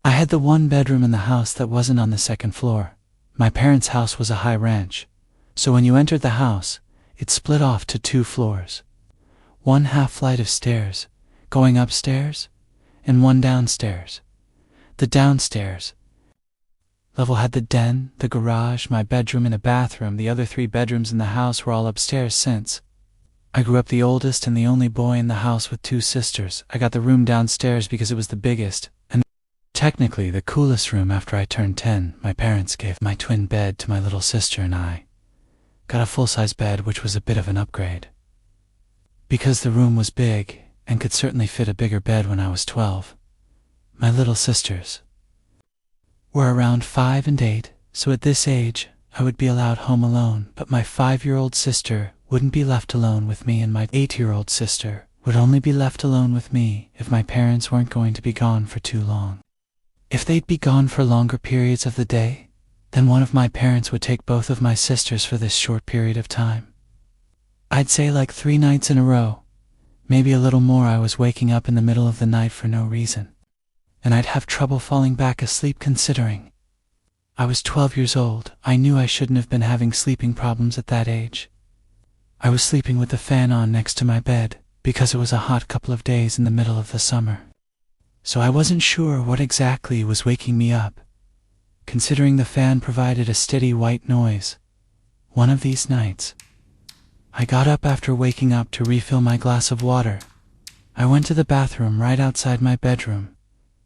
I had the one bedroom in the house that wasn't on the second floor. My parents' house was a high ranch, so when you entered the house, it split off to 2 floors. One half flight of stairs, going upstairs, and one downstairs. The downstairs level had the den, the garage, my bedroom, and a bathroom. The other 3 bedrooms in the house were all upstairs since I grew up the oldest and the only boy in the house with 2 sisters. I got the room downstairs because it was the biggest, and technically the coolest room. After I turned 10, my parents gave my twin bed to my little sister, and I got a full-size bed, which was a bit of an upgrade. Because the room was big and could certainly fit a bigger bed when I was 12. My little sisters were around 5 and 8, so at this age I would be allowed home alone, but my 5-year-old sister wouldn't be left alone with me, and my 8-year-old sister would only be left alone with me if my parents weren't going to be gone for too long. If they'd be gone for longer periods of the day, then one of my parents would take both of my sisters for this short period of time. I'd say like 3 nights in a row, maybe a little more. I was waking up in the middle of the night for no reason, and I'd have trouble falling back asleep. Considering I was 12 years old, I knew I shouldn't have been having sleeping problems at that age. I was sleeping with the fan on next to my bed because it was a hot couple of days in the middle of the summer, so I wasn't sure what exactly was waking me up, considering the fan provided a steady white noise. One of these nights, I got up after waking up to refill my glass of water. I went to the bathroom right outside my bedroom,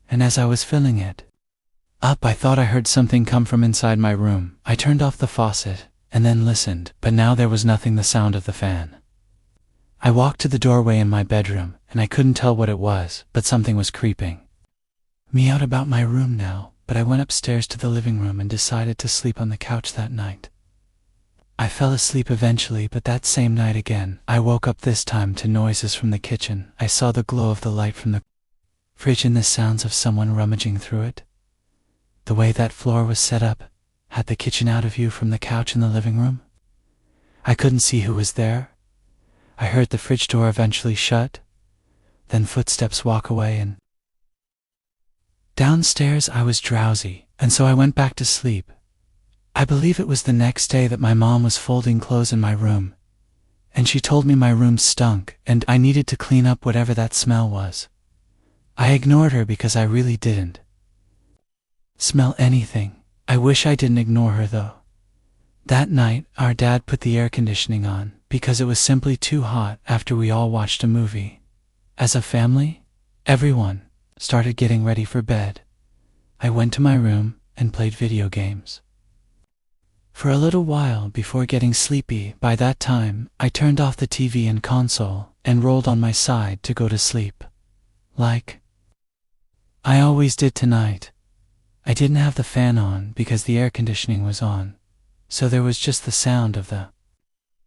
and as I was filling it up, I thought I heard something come from inside my room. I turned off the faucet and then listened, but now there was nothing, the sound of the fan. I walked to the doorway in my bedroom, and I couldn't tell what it was, but something was creeping me out about my room now. But I went upstairs to the living room and decided to sleep on the couch that night. I fell asleep eventually, but that same night again, I woke up, this time to noises from the kitchen. I saw the glow of the light from the fridge and the sounds of someone rummaging through it. The way that floor was set up had the kitchen out of view from the couch in the living room. I couldn't see who was there. I heard the fridge door eventually shut, then footsteps walk away, and downstairs I was drowsy, and so I went back to sleep. I believe it was the next day that my mom was folding clothes in my room, and she told me my room stunk and I needed to clean up whatever that smell was. I ignored her because I really didn't smell anything. I wish I didn't ignore her though. That night, our dad put the air conditioning on because it was simply too hot after we all watched a movie. As a family, everyone started getting ready for bed. I went to my room and played video games for a little while before getting sleepy. By that time, I turned off the TV and console and rolled on my side to go to sleep, like I always did tonight. I didn't have the fan on because the air conditioning was on, so there was just the sound of the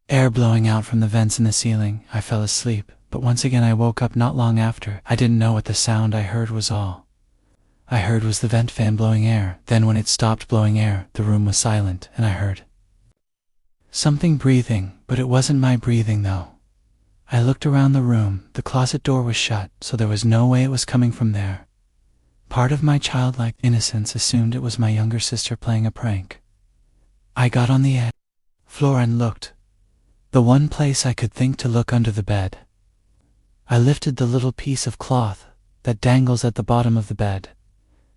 air blowing out from the vents in the ceiling. I fell asleep, but once again I woke up not long after. I didn't know what the sound I heard was. All I heard was the vent fan blowing air. Then when it stopped blowing air, the room was silent, and I heard something breathing, but it wasn't my breathing though. I looked around the room. The closet door was shut, so there was no way it was coming from there. Part of my childlike innocence assumed it was my younger sister playing a prank. I got on the floor and looked. The one place I could think to look under the bed. I lifted the little piece of cloth that dangles at the bottom of the bed,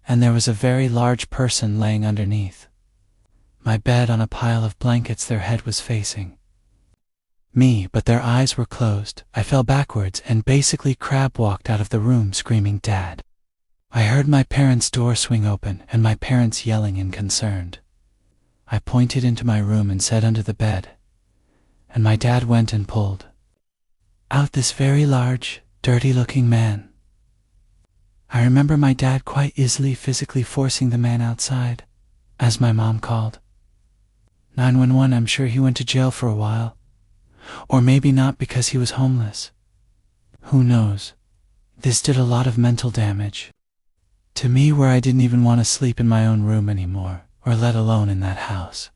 and there was a very large person laying underneath my bed on a pile of blankets. Their head was facing me, but their eyes were closed. I fell backwards and basically crab walked out of the room screaming, "Dad!" I heard my parents' door swing open and my parents yelling and concerned. I pointed into my room and said, "Under the bed," and my dad went and pulled out this very large, dirty-looking man. I remember my dad quite easily physically forcing the man outside, as my mom called 911. I'm sure he went to jail for a while, or maybe not because he was homeless. Who knows? This did a lot of mental damage to me, where I didn't even want to sleep in my own room anymore, or let alone in that house.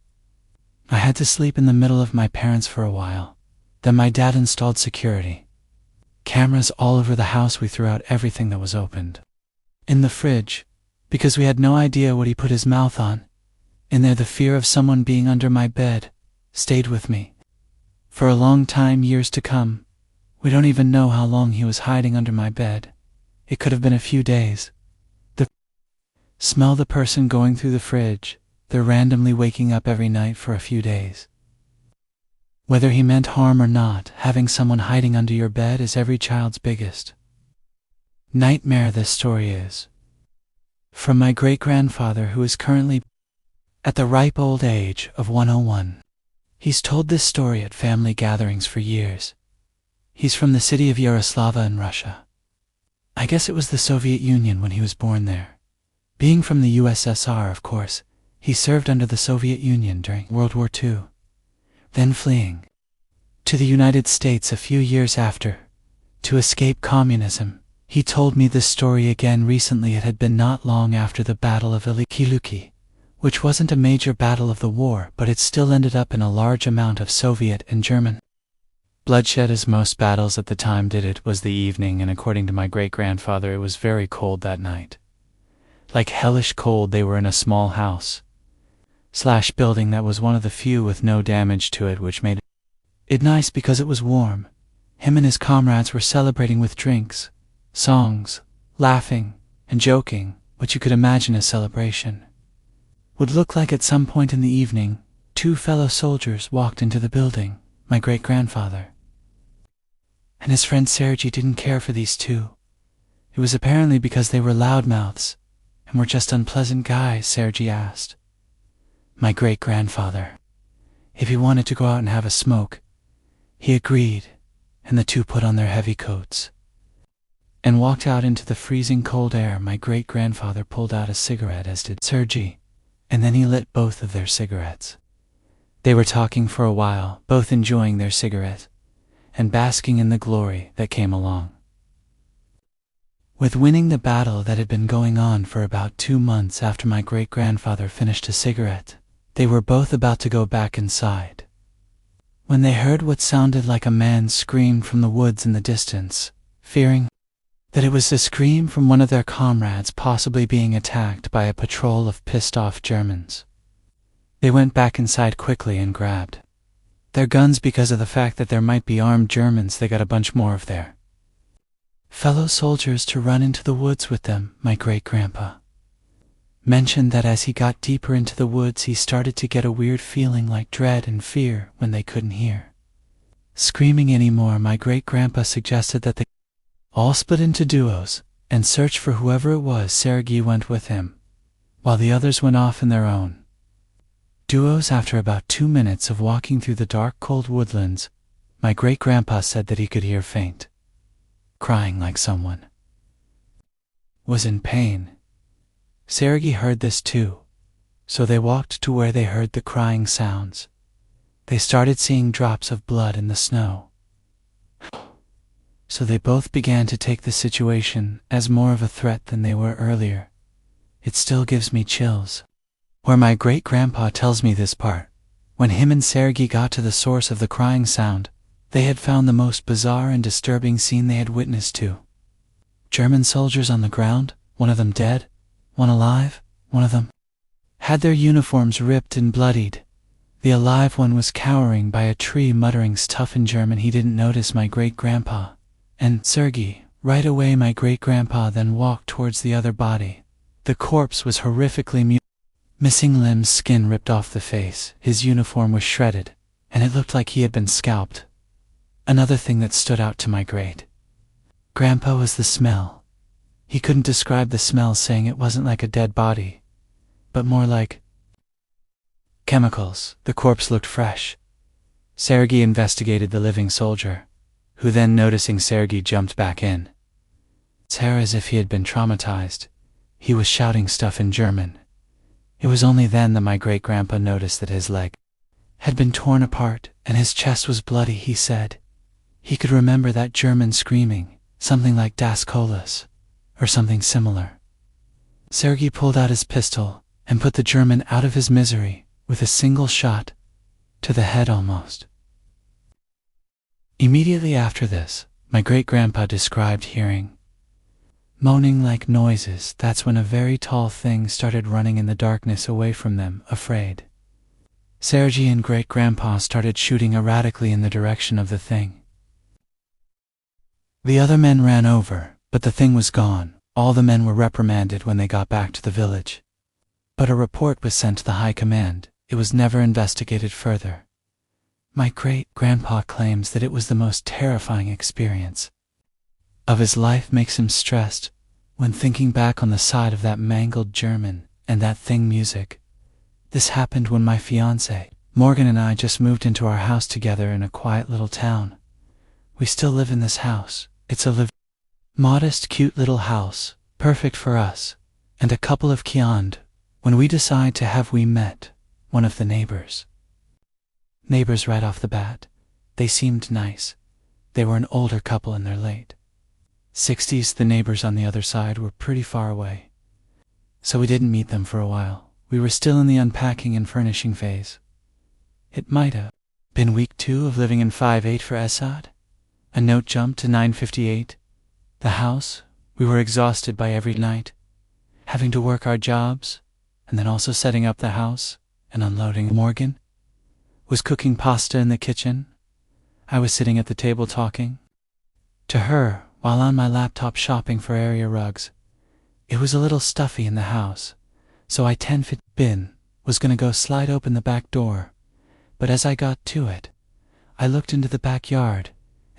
I had to sleep in the middle of my parents for a while. Then my dad installed security cameras all over the house. We threw out everything that was opened in the fridge because we had no idea what he put his mouth on. In there, the fear of someone being under my bed stayed with me. For a long time, years to come. We don't even know how long he was hiding under my bed. It could have been a few days. Smell the person going through the fridge. They're randomly waking up every night for a few days. Whether he meant harm or not, having someone hiding under your bed is every child's biggest nightmare. This story is from my great-grandfather, who is currently at the ripe old age of 101. He's told this story at family gatherings for years. He's from the city of Yaroslava in Russia. I guess it was the Soviet Union when he was born there. Being from the USSR, of course, he served under the Soviet Union during World War II, then fleeing to the United States a few years after to escape communism. He told me this story again recently. It had been not long after the Battle of Ilyich, which wasn't a major battle of the war, but it still ended up in a large amount of Soviet and German bloodshed, as most battles at the time did. It was the evening, and according to my great-grandfather, it was very cold that night. Like hellish cold. They were in a small house/building that was one of the few with no damage to it, which made it nice because it was warm. Him and his comrades were celebrating with drinks, songs, laughing, and joking, what you could imagine a celebration would look like. At some point in the evening, two fellow soldiers walked into the building. My great-grandfather and his friend Sergei didn't care for these two. It was apparently because they were loudmouths and were just unpleasant guys. Sergei asked my great-grandfather if he wanted to go out and have a smoke. He agreed, and the two put on their heavy coats and walked out into the freezing cold air. My great-grandfather pulled out a cigarette, as did Sergei, and then he lit both of their cigarettes. They were talking for a while, both enjoying their cigarette and basking in the glory that came along with winning the battle that had been going on for about 2 months. After my great-grandfather finished a cigarette, they were both about to go back inside when they heard what sounded like a man scream from the woods in the distance, fearing that it was a scream from one of their comrades, possibly being attacked by a patrol of pissed-off Germans. They went back inside quickly and grabbed their guns because of the fact that there might be armed Germans. They got a bunch more of their fellow soldiers to run into the woods with them. My great-grandpa mentioned that as he got deeper into the woods, he started to get a weird feeling like dread and fear when they couldn't hear screaming anymore. My great-grandpa suggested that they all split into duos and search for whoever it was. Sergei went with him, while the others went off in their own duos. After about 2 minutes of walking through the dark, cold woodlands, my great-grandpa said that he could hear faint crying, like someone was in pain. Sergei heard this too, so they walked to where they heard the crying sounds. They started seeing drops of blood in the snow, so they both began to take the situation as more of a threat than they were earlier. It still gives me chills where my great-grandpa tells me this part. When him and Sergei got to the source of the crying sound, they had found the most bizarre and disturbing scene they had witnessed. 2 German soldiers on the ground, one of them dead, one alive. One of them had their uniforms ripped and bloodied. The alive one was cowering by a tree, muttering stuff in German he didn't notice my great-grandpa and Sergei right away. My great-grandpa then walked towards the other body. The corpse was horrifically missing limbs, skin ripped off the face. His uniform was shredded, and it looked like he had been scalped. Another thing that stood out to my great-grandpa was the smell. He couldn't describe the smell, saying it wasn't like a dead body, but more like chemicals. The corpse looked fresh. Sergei investigated the living soldier, who then, noticing Sergei, jumped back in. It's hair as if he had been traumatized. He was shouting stuff in German. It was only then that my great-grandpa noticed that his leg had been torn apart and his chest was bloody. He said he could remember that German screaming, something like Das Kolas, or something similar. Sergei pulled out his pistol and put the German out of his misery with a single shot to the head almost. Immediately after this, my great-grandpa described hearing moaning like noises. That's when a very tall thing started running in the darkness away from them, afraid. Sergei and great-grandpa started shooting erratically in the direction of the thing. The other men ran over, but the thing was gone. All the men were reprimanded when they got back to the village. But a report was sent to the high command. It was never investigated further. My great-grandpa claims that it was the most terrifying experience of his life. Makes him stressed when thinking back on the side of that mangled German and that thing music. This happened when my fiancé, Morgan, and I just moved into our house together in a quiet little town. We still live in this house. It's a modest, cute little house, perfect for us and a couple of kiand. When we decide to have, we met one of the neighbors right off the bat. They seemed nice. They were an older couple in their late 60s. The neighbors on the other side were pretty far away, so we didn't meet them for a while. We were still in the unpacking and furnishing phase. It might have been week 2 of living in 5-8 for Esad. A note jumped to 9:58. The house, we were exhausted by every night, having to work our jobs, and then also setting up the house and unloading. Morgan was cooking pasta in the kitchen. I was sitting at the table talking to her while on my laptop shopping for area rugs. It was a little stuffy in the house, so I 10-foot bin was going to go slide open the back door, but as I got to it, I looked into the backyard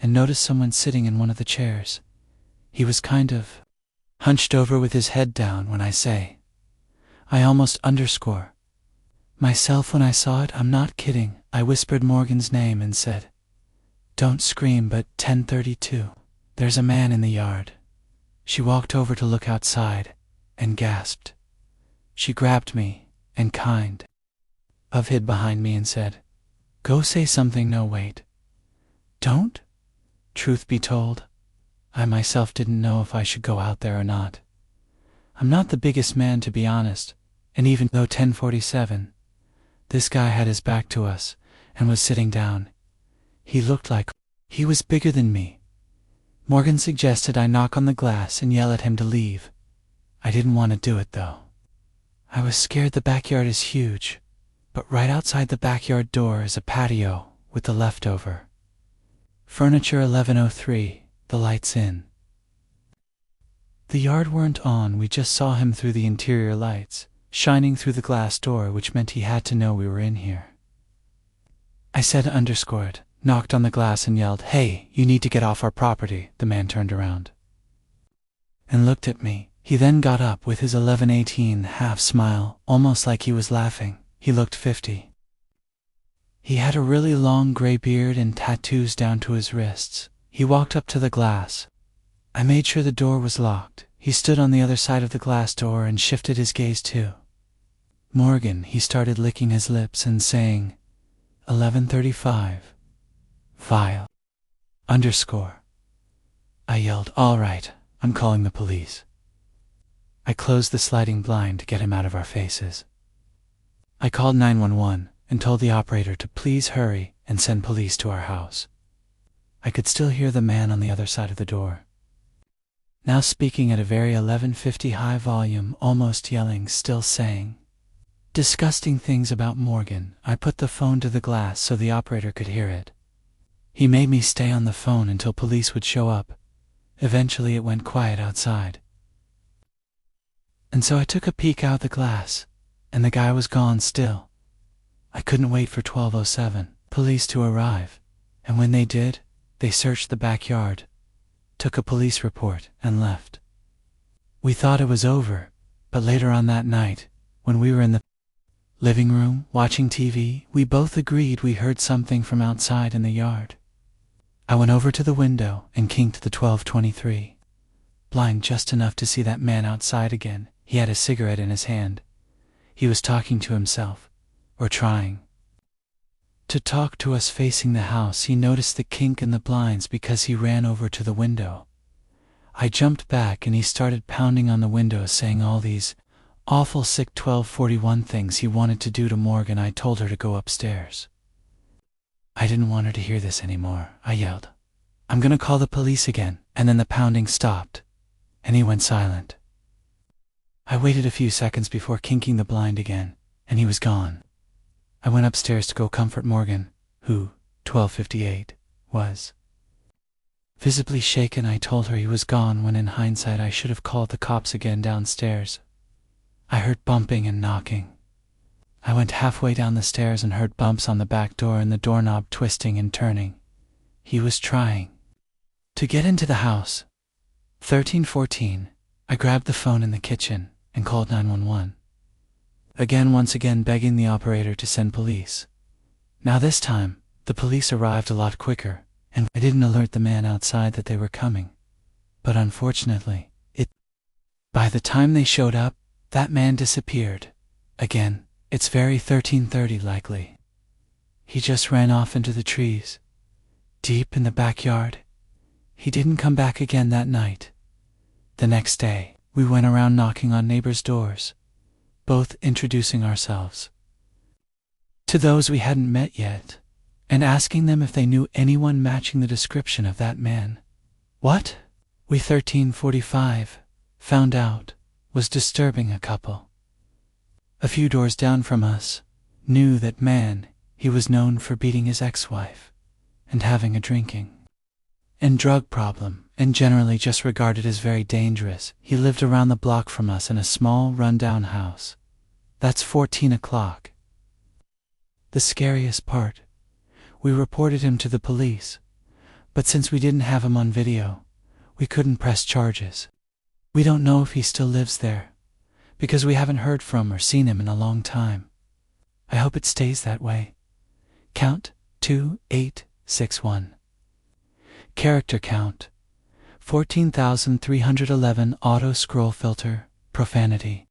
and noticed someone sitting in one of the chairs. He was kind of hunched over with his head down. When I say, I almost underscore myself when I saw it. I'm not kidding. I whispered Morgan's name and said, "Don't scream, but 10:32. There's a man in the yard." She walked over to look outside and gasped. She grabbed me and kind of hid behind me and said, "Go say something." No, wait. Don't? Truth be told, I myself didn't know if I should go out there or not. I'm not the biggest man, to be honest, and even though 10:47, this guy had his back to us and was sitting down. He looked like he was bigger than me. Morgan suggested I knock on the glass and yell at him to leave. I didn't want to do it, though. I was scared. The backyard is huge, but right outside the backyard door is a patio with the leftover furniture. 11:03, the lights in. The yard weren't on. We just saw him through the interior lights, shining through the glass door, which meant he had to know we were in here. I said underscored, knocked on the glass and yelled, "Hey, you need to get off our property." The man turned around and looked at me. He then got up with his 11:18 half smile, almost like he was laughing. He looked 50. He had a really long gray beard and tattoos down to his wrists. He walked up to the glass. I made sure the door was locked. He stood on the other side of the glass door and shifted his gaze too. Morgan, he started licking his lips and saying, 11:35. Vile. Underscore. I yelled, "All right, I'm calling the police." I closed the sliding blind to get him out of our faces. I called 911 and told the operator to please hurry and send police to our house. I could still hear the man on the other side of the door, now speaking at a very 11:50 high volume, almost yelling, still saying disgusting things about Morgan. I put the phone to the glass so the operator could hear it. He made me stay on the phone until police would show up. Eventually it went quiet outside, and so I took a peek out the glass, and the guy was gone still. I couldn't wait for 12:07 police to arrive, and when they did, they searched the backyard, took a police report, and left. We thought it was over, but later on that night, when we were in the living room watching TV, we both agreed we heard something from outside in the yard. I went over to the window and kinked the 12:23 blind just enough to see that man outside again. He had a cigarette in his hand. He was talking to himself, or trying to talk to us facing the house. He noticed the kink in the blinds because he ran over to the window. I jumped back and he started pounding on the window, saying all these awful sick 12:41 things he wanted to do to Morgan. I told her to go upstairs. I didn't want her to hear this anymore. I yelled, "I'm gonna call the police again," and then the pounding stopped, and he went silent. I waited a few seconds before kinking the blind again, and he was gone. I went upstairs to go comfort Morgan, who, 12:58, was visibly shaken. I told her he was gone when in hindsight I should have called the cops again downstairs. I heard bumping and knocking. I went halfway down the stairs and heard bumps on the back door and the doorknob twisting and turning. He was trying to get into the house. 13:14, I grabbed the phone in the kitchen and called 911. Once again begging the operator to send police. Now this time, the police arrived a lot quicker, and I didn't alert the man outside that they were coming. But unfortunately, by the time they showed up, that man disappeared. Again, it's very 13:30 likely. He just ran off into the trees, deep in the backyard. He didn't come back again that night. The next day, we went around knocking on neighbors' doors, both introducing ourselves to those we hadn't met yet, and asking them if they knew anyone matching the description of that man. What we 13:45 found out was disturbing. A couple a few doors down from us knew that man. He was known for beating his ex-wife and having a drinking and drug problem, and generally just regarded as very dangerous. He lived around the block from us in a small rundown house. That's 14 o'clock. The scariest part, we reported him to the police, but since we didn't have him on video, we couldn't press charges. We don't know if he still lives there, because we haven't heard from or seen him in a long time. I hope it stays that way. Count 2861. Character count 14,311. Auto scroll filter profanity.